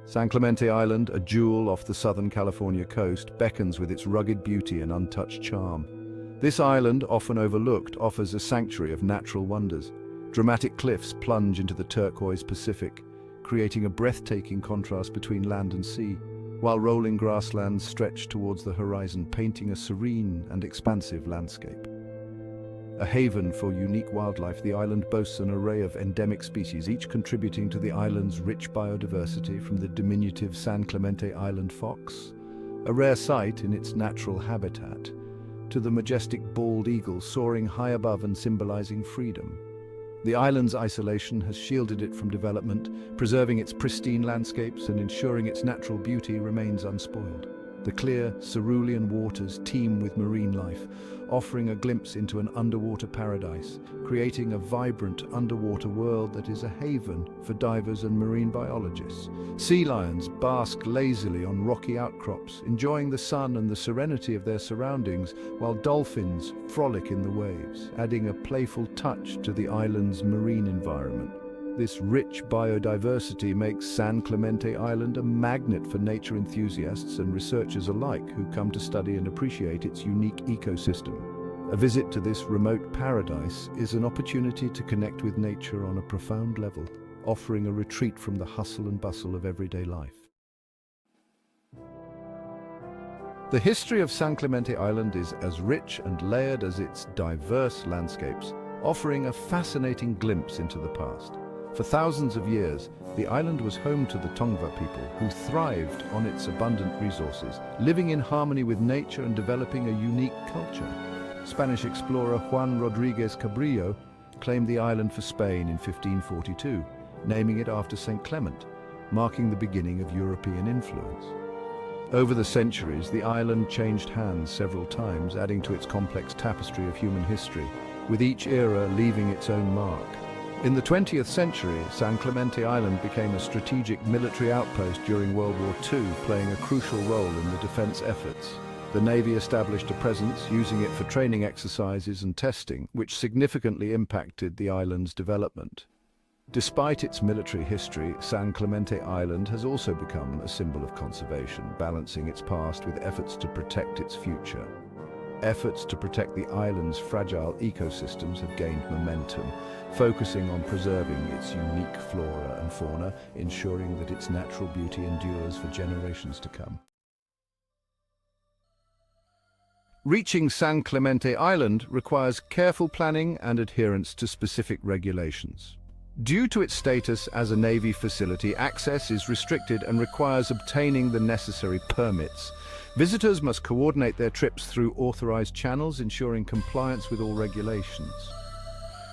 San Clemente Island, a jewel off the Southern California coast, beckons with its rugged beauty and untouched charm. This island, often overlooked, offers a sanctuary of natural wonders. Dramatic cliffs plunge into the turquoise Pacific, creating a breathtaking contrast between land and sea, while rolling grasslands stretch towards the horizon, painting a serene and expansive landscape. A haven for unique wildlife, the island boasts an array of endemic species, each contributing to the island's rich biodiversity, from the diminutive San Clemente Island fox, a rare sight in its natural habitat, to the majestic bald eagle soaring high above and symbolizing freedom. The island's isolation has shielded it from development, preserving its pristine landscapes and ensuring its natural beauty remains unspoiled. The clear, cerulean waters teem with marine life, offering a glimpse into an underwater paradise, creating a vibrant underwater world that is a haven for divers and marine biologists. Sea lions bask lazily on rocky outcrops, enjoying the sun and the serenity of their surroundings, while dolphins frolic in the waves, adding a playful touch to the island's marine environment. This rich biodiversity makes San Clemente Island a magnet for nature enthusiasts and researchers alike who come to study and appreciate its unique ecosystem. A visit to this remote paradise is an opportunity to connect with nature on a profound level, offering a retreat from the hustle and bustle of everyday life. The history of San Clemente Island is as rich and layered as its diverse landscapes, offering a fascinating glimpse into the past. For thousands of years, the island was home to the Tongva people, who thrived on its abundant resources, living in harmony with nature and developing a unique culture. Spanish explorer Juan Rodriguez Cabrillo claimed the island for Spain in 1542, naming it after St. Clement, marking the beginning of European influence. Over the centuries, the island changed hands several times, adding to its complex tapestry of human history, with each era leaving its own mark. In the 20th century, San Clemente Island became a strategic military outpost during World War II, playing a crucial role in the defense efforts. The Navy established a presence, using it for training exercises and testing, which significantly impacted the island's development. Despite its military history, San Clemente Island has also become a symbol of conservation, balancing its past with efforts to protect its future. Efforts to protect the island's fragile ecosystems have gained momentum, focusing on preserving its unique flora and fauna, ensuring that its natural beauty endures for generations to come. Reaching San Clemente Island requires careful planning and adherence to specific regulations. Due to its status as a Navy facility, access is restricted and requires obtaining the necessary permits. Visitors must coordinate their trips through authorized channels, ensuring compliance with all regulations.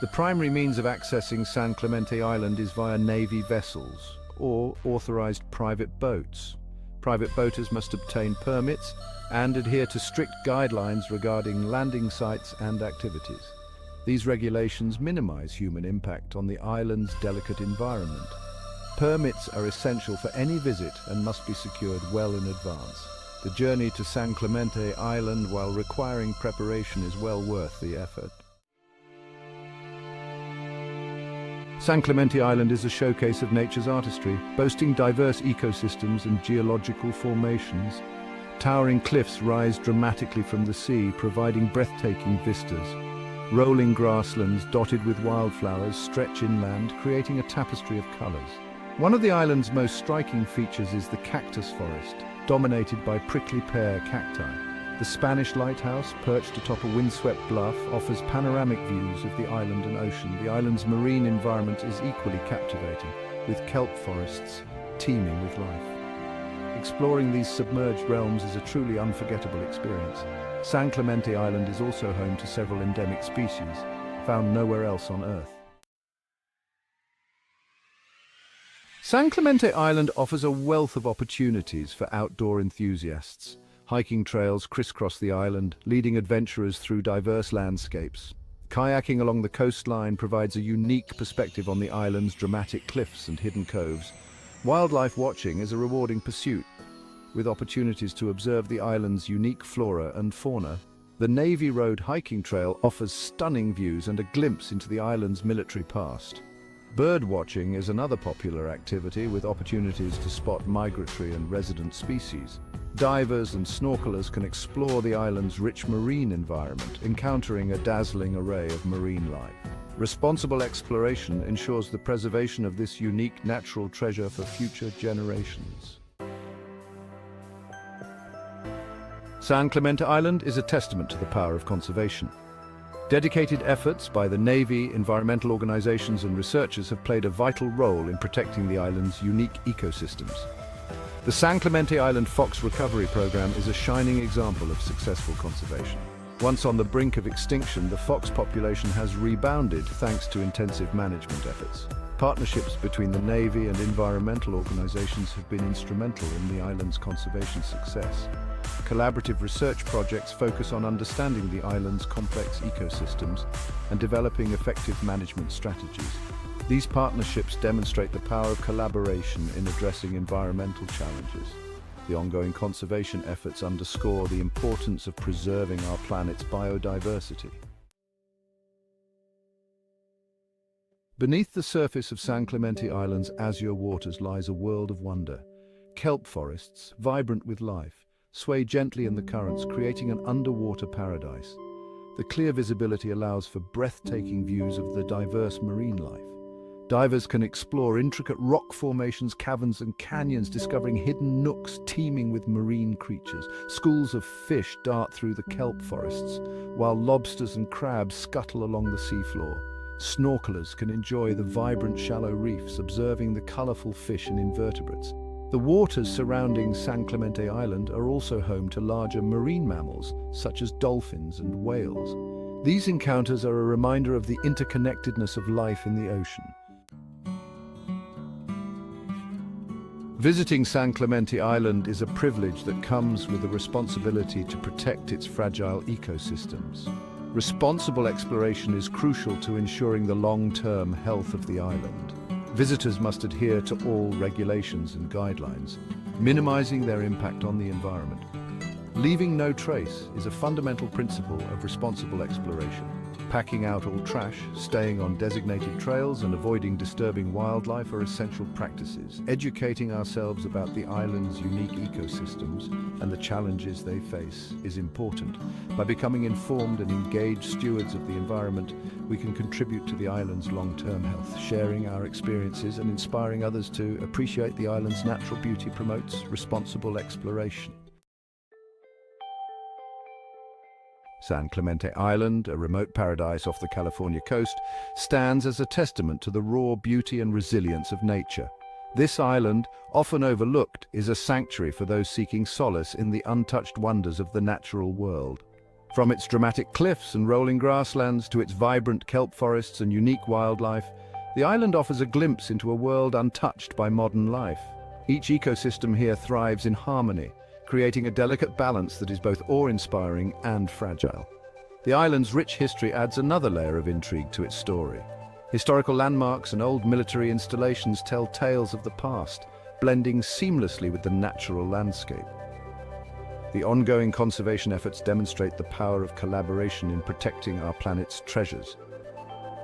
The primary means of accessing San Clemente Island is via Navy vessels or authorized private boats. Private boaters must obtain permits and adhere to strict guidelines regarding landing sites and activities. These regulations minimize human impact on the island's delicate environment. Permits are essential for any visit and must be secured well in advance. The journey to San Clemente Island, while requiring preparation, is well worth the effort. San Clemente Island is a showcase of nature's artistry, boasting diverse ecosystems and geological formations. Towering cliffs rise dramatically from the sea, providing breathtaking vistas. Rolling grasslands dotted with wildflowers stretch inland, creating a tapestry of colors. One of the island's most striking features is the cactus forest, dominated by prickly pear cacti. The Spanish lighthouse, perched atop a windswept bluff, offers panoramic views of the island and ocean. The island's marine environment is equally captivating, with kelp forests teeming with life. Exploring these submerged realms is a truly unforgettable experience. San Clemente Island is also home to several endemic species, found nowhere else on Earth. San Clemente Island offers a wealth of opportunities for outdoor enthusiasts. Hiking trails crisscross the island, leading adventurers through diverse landscapes. Kayaking along the coastline provides a unique perspective on the island's dramatic cliffs and hidden coves. Wildlife watching is a rewarding pursuit, with opportunities to observe the island's unique flora and fauna. The Navy Road hiking trail offers stunning views and a glimpse into the island's military past. Bird watching is another popular activity with opportunities to spot migratory and resident species. Divers and snorkelers can explore the island's rich marine environment, encountering a dazzling array of marine life. Responsible exploration ensures the preservation of this unique natural treasure for future generations. San Clemente Island is a testament to the power of conservation. Dedicated efforts by the Navy, environmental organizations and researchers have played a vital role in protecting the island's unique ecosystems. The San Clemente Island Fox Recovery Program is a shining example of successful conservation. Once on the brink of extinction, the fox population has rebounded thanks to intensive management efforts. Partnerships between the Navy and environmental organizations have been instrumental in the island's conservation success. Collaborative research projects focus on understanding the island's complex ecosystems and developing effective management strategies. These partnerships demonstrate the power of collaboration in addressing environmental challenges. The ongoing conservation efforts underscore the importance of preserving our planet's biodiversity. Beneath the surface of San Clemente Island's azure waters lies a world of wonder. Kelp forests, vibrant with life, sway gently in the currents, creating an underwater paradise. The clear visibility allows for breathtaking views of the diverse marine life. Divers can explore intricate rock formations, caverns and canyons, discovering hidden nooks teeming with marine creatures. Schools of fish dart through the kelp forests, while lobsters and crabs scuttle along the seafloor. Snorkelers can enjoy the vibrant shallow reefs, observing the colorful fish and invertebrates. The waters surrounding San Clemente Island are also home to larger marine mammals, such as dolphins and whales. These encounters are a reminder of the interconnectedness of life in the ocean. Visiting San Clemente Island is a privilege that comes with a responsibility to protect its fragile ecosystems. Responsible exploration is crucial to ensuring the long-term health of the island. Visitors must adhere to all regulations and guidelines, minimizing their impact on the environment. Leaving no trace is a fundamental principle of responsible exploration. Packing out all trash, staying on designated trails, and avoiding disturbing wildlife are essential practices. Educating ourselves about the island's unique ecosystems and the challenges they face is important. By becoming informed and engaged stewards of the environment, we can contribute to the island's long-term health. Sharing our experiences and inspiring others to appreciate the island's natural beauty promotes responsible exploration. San Clemente Island, a remote paradise off the California coast, stands as a testament to the raw beauty and resilience of nature. This island, often overlooked, is a sanctuary for those seeking solace in the untouched wonders of the natural world. From its dramatic cliffs and rolling grasslands to its vibrant kelp forests and unique wildlife, the island offers a glimpse into a world untouched by modern life. Each ecosystem here thrives in harmony, creating a delicate balance that is both awe-inspiring and fragile. The island's rich history adds another layer of intrigue to its story. Historical landmarks and old military installations tell tales of the past, blending seamlessly with the natural landscape. The ongoing conservation efforts demonstrate the power of collaboration in protecting our planet's treasures.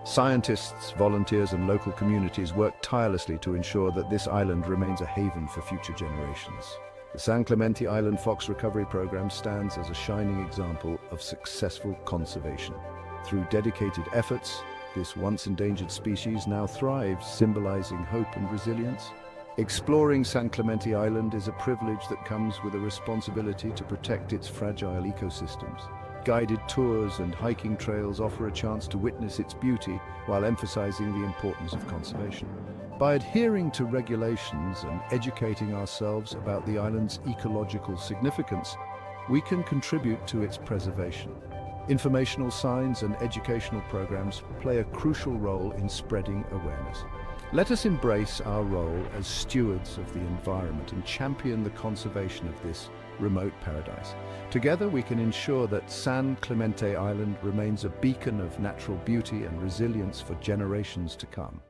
Scientists, volunteers, and local communities work tirelessly to ensure that this island remains a haven for future generations. The San Clemente Island Fox Recovery Program stands as a shining example of successful conservation. Through dedicated efforts, this once endangered species now thrives, symbolizing hope and resilience. Exploring San Clemente Island is a privilege that comes with a responsibility to protect its fragile ecosystems. Guided tours and hiking trails offer a chance to witness its beauty while emphasizing the importance of conservation. By adhering to regulations and educating ourselves about the island's ecological significance, we can contribute to its preservation. Informational signs and educational programs play a crucial role in spreading awareness. Let us embrace our role as stewards of the environment and champion the conservation of this remote paradise. Together we can ensure that San Clemente Island remains a beacon of natural beauty and resilience for generations to come.